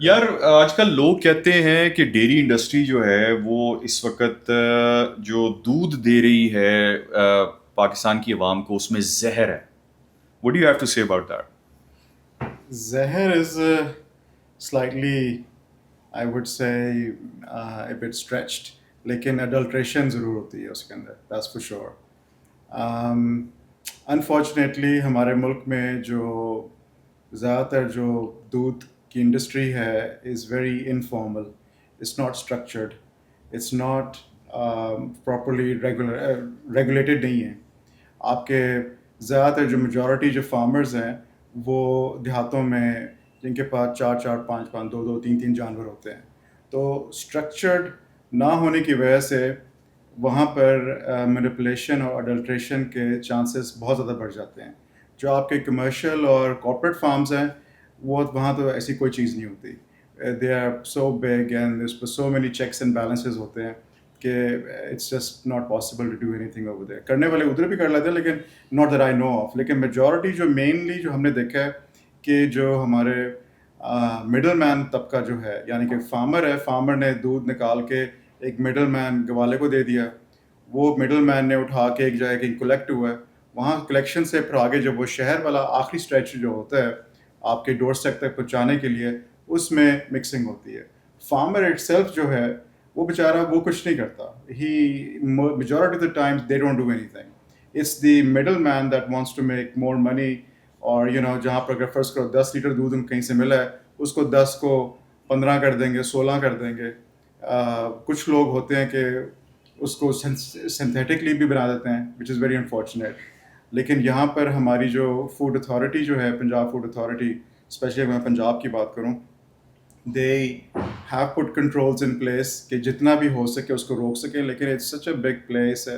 یار آج کل لوگ کہتے ہیں کہ ڈیری انڈسٹری جو ہے وہ اس وقت جو دودھ دے رہی ہے پاکستان کی عوام کو اس میں زہر ہے. What do you have to say about that? Zahir is slightly, I would say, a bit stretched. لیکن adulteration ضرور ہوتی ہے اس کے اندر, that's for sure. Unfortunately ہمارے ملک میں جو زیادہ تر جو دودھ کی انڈسٹری ہے is very informal. It's not structured. It's not properly regulated نہیں ہے. آپ کے زیادہ تر جو میجورٹی جو فارمرز ہیں وہ دیہاتوں میں جن کے پاس چار چار پانچ پانچ دو دو تین تین جانور ہوتے ہیں, تو اسٹرکچرڈ نہ ہونے کی وجہ سے وہاں پر مینیپولیشن اور اڈلٹریشن کے چانسز بہت زیادہ بڑھ جاتے ہیں. جو آپ کے کمرشل اور کارپوریٹ فارمز ہیں وہ وہاں تو ایسی کوئی چیز نہیں ہوتی. They are so big and so many checks and balances ہوتے ہیں کہ it's just not possible to do any thing over there. کرنے والے ادھر بھی کر لیتے ہیں لیکن not that I know of. لیکن میجورٹی جو مینلی جو ہم نے دیکھا ہے کہ جو ہمارے مڈل مین طبقہ جو ہے, یعنی کہ فارمر ہے, فارمر نے دودھ نکال کے ایک مڈل مین گوالے کو دے دیا, وہ مڈل مین نے اٹھا کے ایک جگہ کہیں کلیکٹ ہوا ہے, وہاں کلیکشن سے پھر آگے جب وہ شہر والا آخری اسٹریچ جو ہوتا ہے آپ کے ڈور اسٹیپ تک پہنچانے کے لیے اس میں مکسنگ ہوتی ہے. فارمر اٹ سیلف جو ہے وہ بیچارہ وہ کچھ نہیں کرتا. ہی majority of the times they don't do any تھنگ. It's the middle man that wants to make more money. اور جہاں پر اگر فرض کرو 10 لیٹر دودھ کہیں سے ملا ہے اس کو 10 کو 15 کر دیں گے, 16 کر دیں گے. کچھ لوگ ہوتے ہیں کہ اس کو سنتھیٹکلی بھی بنا دیتے ہیں وچ از ویری انفارچونیٹ. لیکن یہاں پر ہماری جو فوڈ اتھارٹی جو ہے, پنجاب فوڈ اتھارٹی, اسپیشلی اگر میں پنجاب کی بات کروں, they have put controls in place کہ جتنا بھی ہو سکے اس کو روک سکیں. لیکن it's such a big place ہے,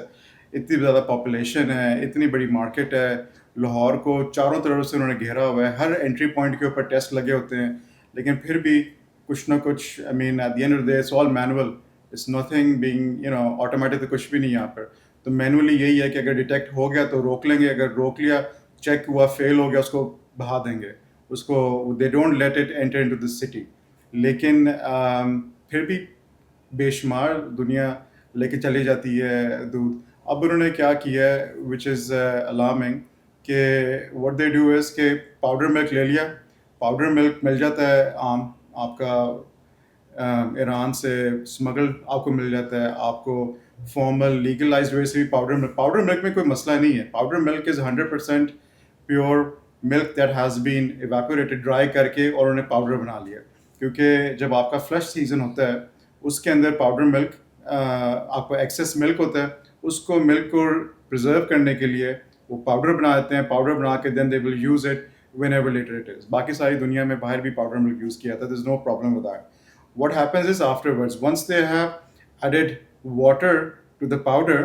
اتنی زیادہ پاپولیشن ہے, اتنی بڑی مارکیٹ ہے. لاہور کو چاروں طرف سے انہوں نے گھیرا ہوا ہے, ہر انٹری پوائنٹ کے اوپر ٹیسٹ لگے ہوتے ہیں, لیکن پھر بھی کچھ نہ کچھ I mean at the end of the day it's all manual. It's nothing being automatic, تو کچھ بھی نہیں یہاں پر. تو مینولی یہی ہے کہ اگر ڈیٹیکٹ ہو گیا تو روک لیں گے, اگر روک لیا چیک ہوا فیل ہو گیا اس کو بہا دیں گے اس کو. They don't let it enter into the city. لیکن پھر بھی بے شمار دنیا لے کے چلی جاتی ہے دودھ. اب انہوں نے کیا کیا ہے وچ از الارمنگ کہ واٹ دے ڈو از کہ پاؤڈر ملک لے لیا. پاؤڈر ملک مل جاتا ہے عام آپ کا ایران سے اسمگل آپ کو مل جاتا ہے. آپ کو فارمل لیگلائزڈ وے سے بھی پاؤڈر ملک میں کوئی مسئلہ نہیں ہے. Powder milk is 100% pure milk that has been evaporated, dry کر کے اور انہوں نے پاؤڈر بنا لیا. کیونکہ جب آپ کا فلش سیزن ہوتا ہے اس کے اندر پاؤڈر ملک آپ کو ایکسیس ملک ہوتا ہے, اس کو ملک کو پرزرو کرنے کے لیے وہ پاؤڈر بنا دیتے ہیں. پاؤڈر بنا کے then they will use it whenever later it is. باقی ساری دنیا میں باہر بھی پاؤڈر ملک یوز کیا تھا, there is no problem with that. What happens is afterwards, once they have added water to the powder,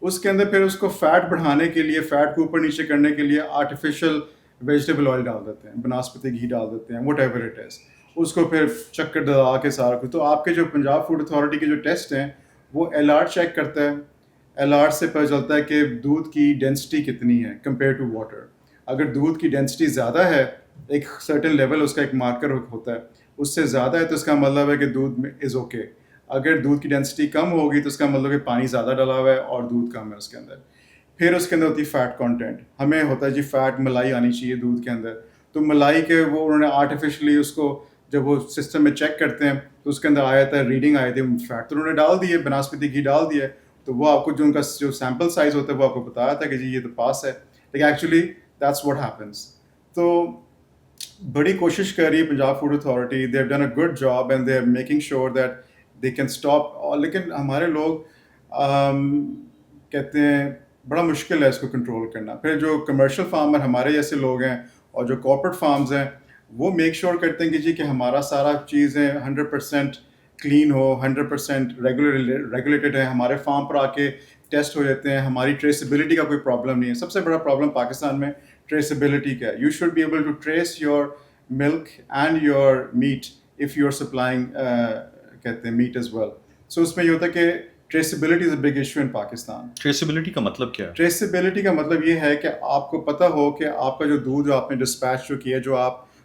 اس کے اندر پھر اس کو فیٹ بڑھانے کے لیے, فیٹ کو اوپر نیچے کرنے کے لیے آرٹیفیشیل ویجیٹیبل آئل ڈال دیتے ہیں, بناسپتی گھی ڈال دیتے ہیں, وٹ ایور اٹ از. اس کو پھر چکر دلا کے سارا کچھ. تو آپ کے جو پنجاب فوڈ اتھارٹی کے جو ٹیسٹ ہیں وہ ایل آر چیک کرتا ہے. ایل آر سے پتہ چلتا ہے کہ دودھ کی ڈینسٹی کتنی ہے کمپیئر ٹو واٹر. اگر دودھ کی ڈینسٹی زیادہ ہے, ایک سرٹن لیول اس کا ایک مارکر ہوتا ہے, اس سے زیادہ ہے تو اس کا مطلب ہے کہ دودھ میں از اوکے. اگر دودھ کی ڈینسٹی کم ہوگی تو اس کا مطلب کہ پانی زیادہ ڈلا ہوا ہے اور دودھ کم ہے اس کے اندر. پھر اس کے اندر ہوتی ہے فیٹ کانٹینٹ. ہمیں ہوتا ہے جی فیٹ ملائی آنی چاہیے دودھ کے اندر, تو ملائی کے وہ انہوں نے آرٹیفیشلی اس کو جب وہ سسٹم میں چیک کرتے ہیں تو اس کے اندر آیا تھا ریڈنگ آئی تھی, فیٹ تو انہوں نے ڈال دی ہے, بناسپتی گھی ڈال دی ہے, تو وہ آپ کو جو ان کا جو سیمپل سائز ہوتا ہے وہ آپ کو بتایا تھا کہ جی یہ تو پاس ہے, لیکن ایکچولی دیٹس واٹ ہیپنس. تو بڑی کوشش کر رہی ہے Punjab food authority, they have done a good job and they are making sure that they can stop. لیکن ہمارے لوگ کہتے ہیں بڑا مشکل ہے اس کو کنٹرول کرنا. پھر جو کمرشل فارمر ہمارے جیسے لوگ ہیں اور جو کارپوریٹ فارمز ہیں وہ میک شیور کرتے ہیں کہ جی کہ ہمارا سارا چیزیں 100% کلین ہو, 100% ریگولیٹڈ ہے, ہمارے فارم پر آ کے ٹیسٹ ہو جاتے ہیں, ہماری ٹریسیبلٹی کا کوئی پرابلم نہیں ہے. سب سے بڑا پرابلم پاکستان میں ٹریسیبلٹی کا ہے. You should be able to trace your milk and your meat if you are supplying کہتے ہیں میٹ ایز ویل. سو اس میں یہ ہوتا ہے کہ traceability is a big issue in Pakistan. Traceability کا مطلب کیا ہے؟ ٹریسیبلٹی کا مطلب یہ ہے کہ آپ کو پتہ ہو کہ آپ کا جو دودھ جو آپ نے ڈسپیچ جو کیا, جو آپ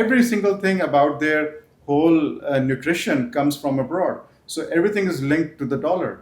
every single thing about their whole nutrition comes from abroad. So everything is linked to the dollar.